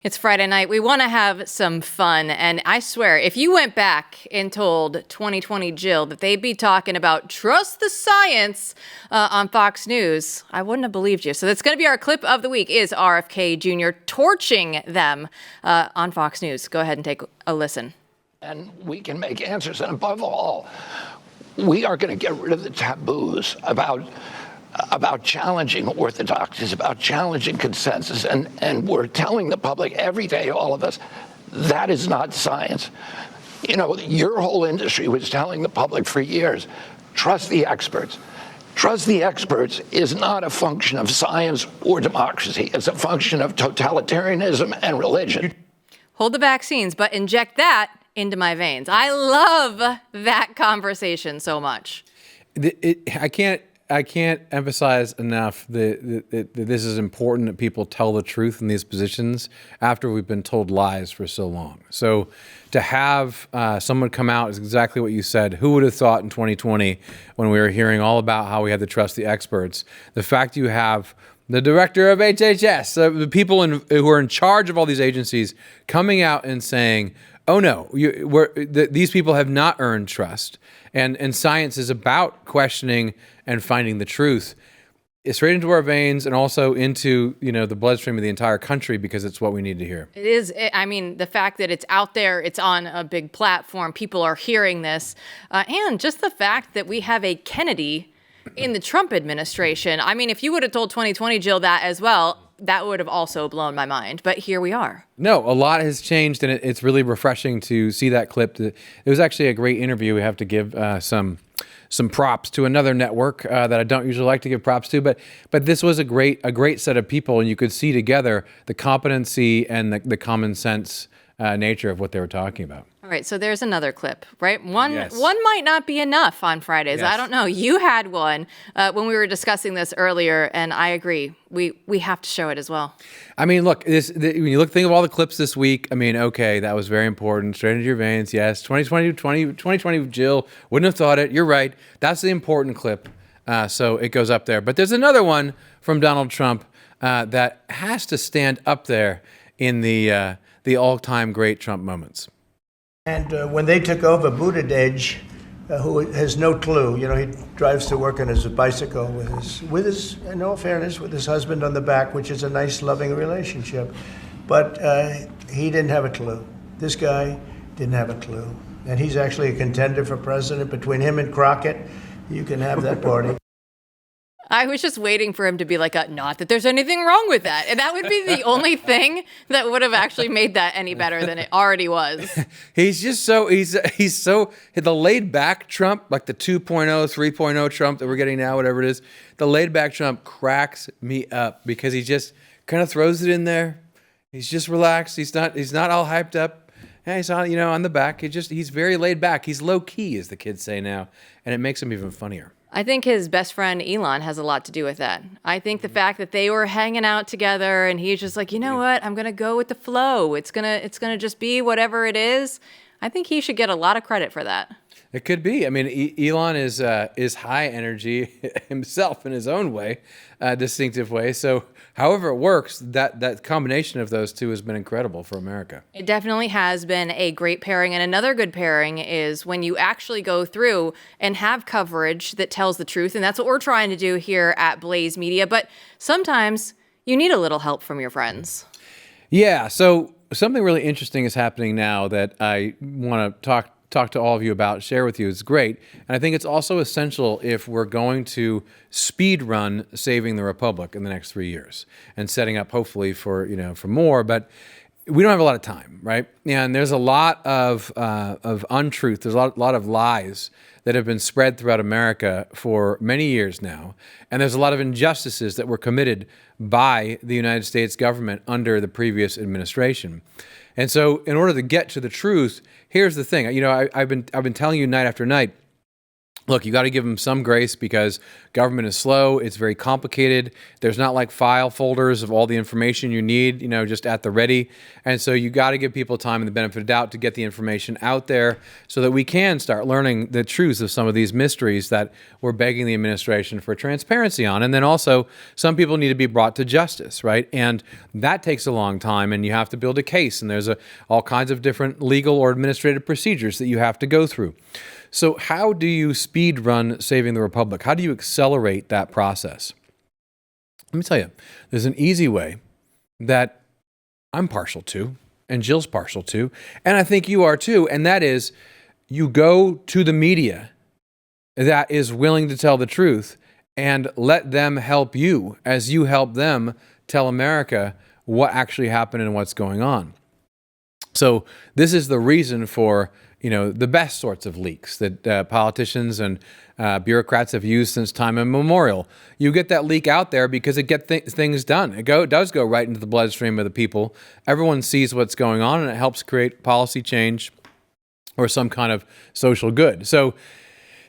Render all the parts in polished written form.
It's Friday night. We want to have some fun. And I swear, if you went back and told 2020 Jill that they'd be talking about trust the science on Fox News, I wouldn't have believed you. So that's going to be our clip of the week, is RFK Jr. torching them on Fox News. Go ahead and take a listen. And we can make answers. And above all, we are going to get rid of the taboos about challenging orthodoxies, about challenging consensus. And we're telling the public every day, all of us, that is not science. You know, your whole industry was telling the public for years, trust the experts. Trust the experts is not a function of science or democracy. It's a function of totalitarianism and religion. Hold the vaccines, but inject that into my veins. I love that conversation so much. I can't emphasize enough that this is important that people tell the truth in these positions after we've been told lies for so long. So to have someone come out is exactly what you said. Who would have thought in 2020 when we were hearing all about how we had to trust the experts? The fact you have the director of HHS, the people who are in charge of all these agencies coming out and saying, oh no, these people have not earned trust. And science is about questioning and finding the truth. It's straight into our veins and also into, the bloodstream of the entire country, because it's what we need to hear. It is. I mean, the fact that it's out there, it's on a big platform, people are hearing this, and just the fact that we have a Kennedy in the Trump administration. I mean, if you would have told 2020 Jill that as well, that would have also blown my mind. But here we are. No, a lot has changed, and it's really refreshing to see that clip. It was actually a great interview. We have to give some props to another network that I don't usually like to give props to, but this was a great set of people, and you could see together the competency and the common sense nature of what they were talking about. All right, so there's another clip, right? One Yes. might not be enough on Fridays. Yes. I don't know. You had one when we were discussing this earlier, and I agree. We have to show it as well. I mean, look, when you think of all the clips this week, I mean, okay, that was very important. Straight into your veins, yes. 2020 Jill, wouldn't have thought it. You're right. That's the important clip. So it goes up there. But there's another one from Donald Trump that has to stand up there in the all-time great Trump moments. And when they took over, Buttigieg, who has no clue, he drives to work on his bicycle with his, in all fairness, with his husband on the back, which is a nice, loving relationship. But he didn't have a clue. This guy didn't have a clue. And he's actually a contender for president. Between him and Crockett, you can have that party. I was just waiting for him to be like, not that there's anything wrong with that. And that would be the only thing that would have actually made that any better than it already was. He's just he's so the laid back Trump, like the 2.0, 3.0 Trump that we're getting now, whatever it is. The laid back Trump cracks me up because he just kind of throws it in there. He's just relaxed. He's not all hyped up. Yeah, he's on, on the back. He's very laid back. He's low key, as the kids say now. And it makes him even funnier. I think his best friend Elon has a lot to do with that. I think the fact that they were hanging out together and he's just like, you know what, I'm gonna go with the flow. It's gonna just be whatever it is. I think he should get a lot of credit for that. It could be. I mean, Elon is high energy himself in his own way, distinctive way. So, however it works, that combination of those two has been incredible for America. It definitely has been a great pairing. And another good pairing is when you actually go through and have coverage that tells the truth. And that's what we're trying to do here at Blaze Media. But sometimes you need a little help from your friends. Yeah. So something really interesting is happening now that I want to talk to all of you about, share with you. It's great. And I think it's also essential if we're going to speed run saving the Republic in the next 3 years and setting up hopefully for more, but we don't have a lot of time, right? And there's a lot of untruth. There's a lot of lies that have been spread throughout America for many years now. And there's a lot of injustices that were committed by the United States government under the previous administration. And so in order to get to the truth, here's the thing. I've been telling you night after night, look, you got to give them some grace because government is slow. It's very complicated. There's not like file folders of all the information you need, just at the ready. And so you got to give people time and the benefit of doubt to get the information out there so that we can start learning the truths of some of these mysteries that we're begging the administration for transparency on. And then also some people need to be brought to justice, right? And that takes a long time, and you have to build a case, and there's all kinds of different legal or administrative procedures that you have to go through. So how do you speed run saving the republic? How do you accelerate that process? Let me tell you, there's an easy way that I'm partial to, and Jill's partial to, and I think you are too, and that is you go to the media that is willing to tell the truth and let them help you as you help them tell America what actually happened and what's going on. So this is the reason for the best sorts of leaks that politicians and bureaucrats have used since time immemorial. You get that leak out there because it gets things done. It does go right into the bloodstream of the people. Everyone sees what's going on, and it helps create policy change or some kind of social good. So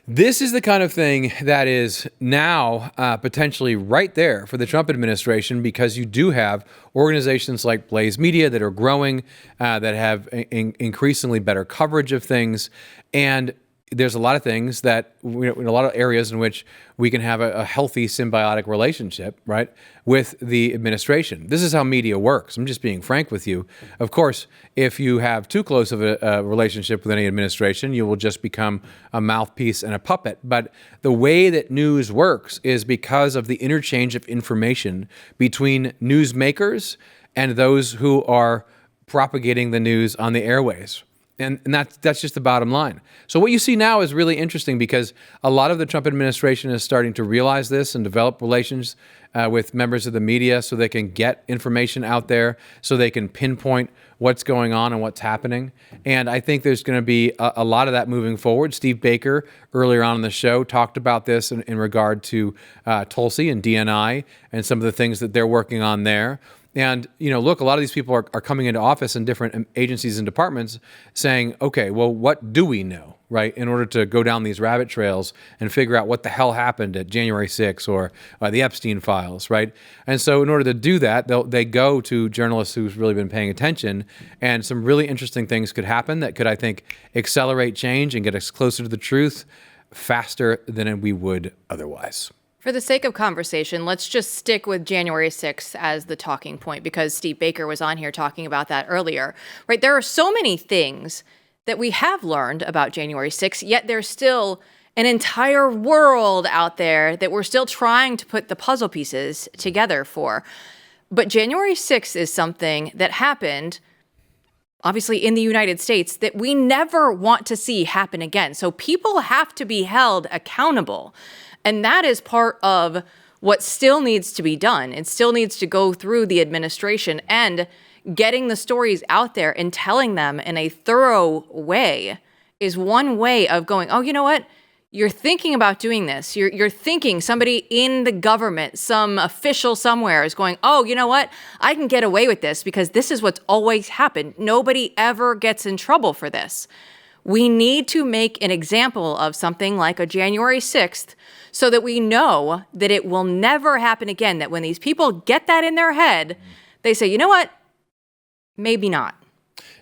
this is the kind of thing that is now potentially right there for the Trump administration, because you do have organizations like Blaze Media that are growing, that have increasingly better coverage of things. And there's a lot of things that, in a lot of areas in which we can have a healthy symbiotic relationship, right, with the administration. This is how media works. I'm just being frank with you. Of course, if you have too close of a relationship with any administration, you will just become a mouthpiece and a puppet. But the way that news works is because of the interchange of information between newsmakers and those who are propagating the news on the airways. And that's just the bottom line. So what you see now is really interesting, because a lot of the Trump administration is starting to realize this and develop relations with members of the media so they can get information out there, so they can pinpoint what's going on and what's happening. And I think there's going to be a lot of that moving forward. Steve Baker, earlier on in the show, talked about this in regard to Tulsi and DNI and some of the things that they're working on there. And, look, a lot of these people are coming into office in different agencies and departments saying, okay, well, what do we know, right, in order to go down these rabbit trails and figure out what the hell happened at January 6th or the Epstein files, right? And so in order to do that, they go to journalists who've really been paying attention, and some really interesting things could happen that could, I think, accelerate change and get us closer to the truth faster than we would otherwise. For the sake of conversation, let's just stick with January 6th as the talking point, because Steve Baker was on here talking about that earlier, right? There are so many things that we have learned about January 6th, yet there's still an entire world out there that we're still trying to put the puzzle pieces together for. But January 6th is something that happened, obviously, in the United States, that we never want to see happen again. So people have to be held accountable. And that is part of what still needs to be done. It still needs to go through the administration, and getting the stories out there and telling them in a thorough way is one way of going, oh, you know what? You're thinking about doing this. You're thinking somebody in the government, some official somewhere is going, oh, you know what? I can get away with this because this is what's always happened. Nobody ever gets in trouble for this. We need to make an example of something like a January 6th so that we know that it will never happen again, that when these people get that in their head, they say, you know what? Maybe not.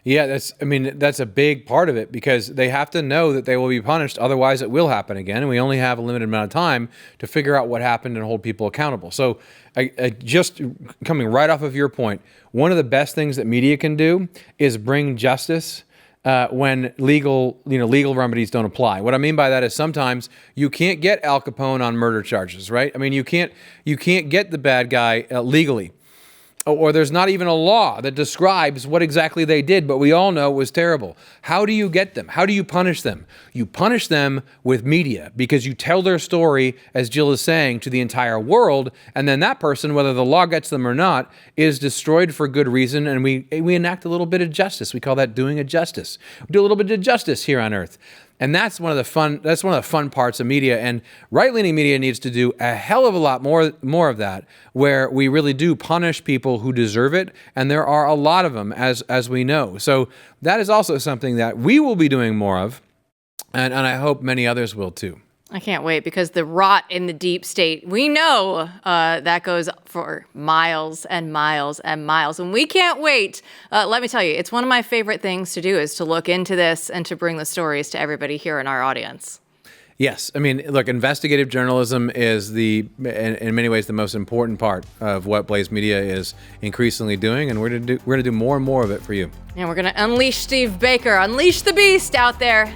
Yeah, that's a big part of it, because they have to know that they will be punished. Otherwise, it will happen again. And we only have a limited amount of time to figure out what happened and hold people accountable. So I just coming right off of your point, one of the best things that media can do is bring justice when legal remedies don't apply. What I mean by that is sometimes you can't get Al Capone on murder charges, right? I mean, you can't get the bad guy legally. Or there's not even a law that describes what exactly they did, but we all know it was terrible. How do you get them? How do you punish them? You punish them with media, because you tell their story, as Jill is saying, to the entire world, and then that person, whether the law gets them or not, is destroyed for good reason, and we enact a little bit of justice. We call that doing a justice. We do a little bit of justice here on Earth. And that's one of the fun parts of media, and right-leaning media needs to do a hell of a lot more of that, where we really do punish people who deserve it, and there are a lot of them, as we know. So that is also something that we will be doing more of, and I hope many others will too. I can't wait, because the rot in the deep state, we know that goes for miles and miles and miles. And we can't wait. Let me tell you, it's one of my favorite things to do is to look into this and to bring the stories to everybody here in our audience. Yes. I mean, look, investigative journalism is in many ways the most important part of what Blaze Media is increasingly doing. And we're going to do more and more of it for you. And we're going to unleash Steve Baker, unleash the beast out there.